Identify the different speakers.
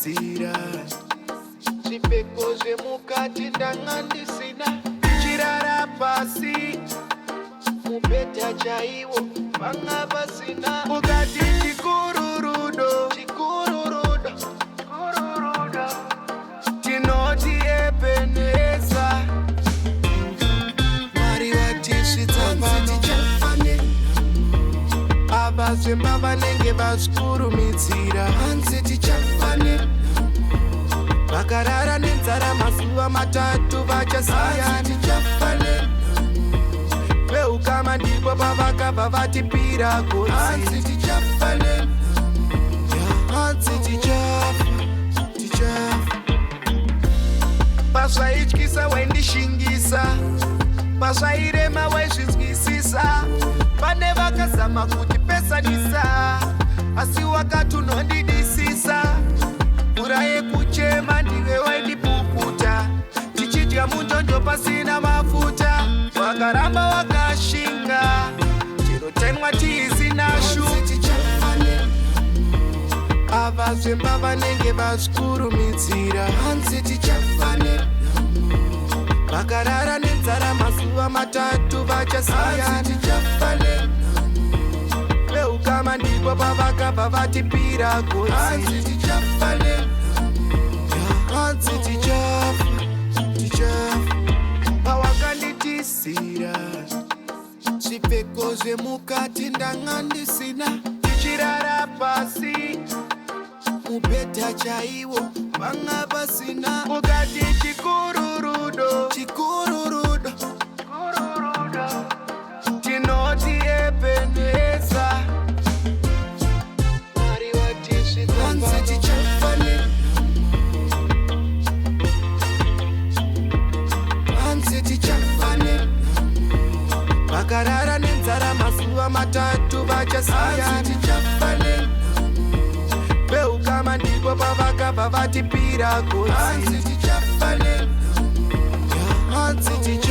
Speaker 1: ndakatisira zvipfeko zvemukati ndanga ndisina chirara pasi mubhedha chaiwo panga pasina ukati chikururudo tinoti epenesa Mwari watisvitsa pano ava zvemba vanenge vazvikurumitsira hanzi tichafanira vakarara nenzara mazuva matatu vachasiyana tichafanira veukama ndipo pavakabva vatipira gotsi hanzi tichafanira hanzi tichafa pasvaityisa waindishingisa pasvairema waizvinzwisisa pane vakazama kutipesanisa asi wakati unondidisisa mvura yekuchema ndive waindipukuta tichidya munjonjo pasina mafuta wakaramba wakashinga chero tenwa tiisina shuti ava zvemba vanenge vazvikurumitsira hanzi tichafanira vakarara nenzara mazuva matatu vachasiyana tichafanira veukama ndipo pavakabva vatipira gotsi hanzi tichafanira hanzi tichafa pawakanditisira zvipfeko zvemukati ndanga ndisina tichirara pasi mubhedha chaiwo panga pasina ukati chikururudo tinoti epenesa Mwari watisvitsa hanzi tichafanira hanzi tichafanira vakarara nenzara mazuva matatu vachasiyana tichafanira veukama ndipo pavakabva vatipira gotsi hanzi tichafanira hanzi tichafanira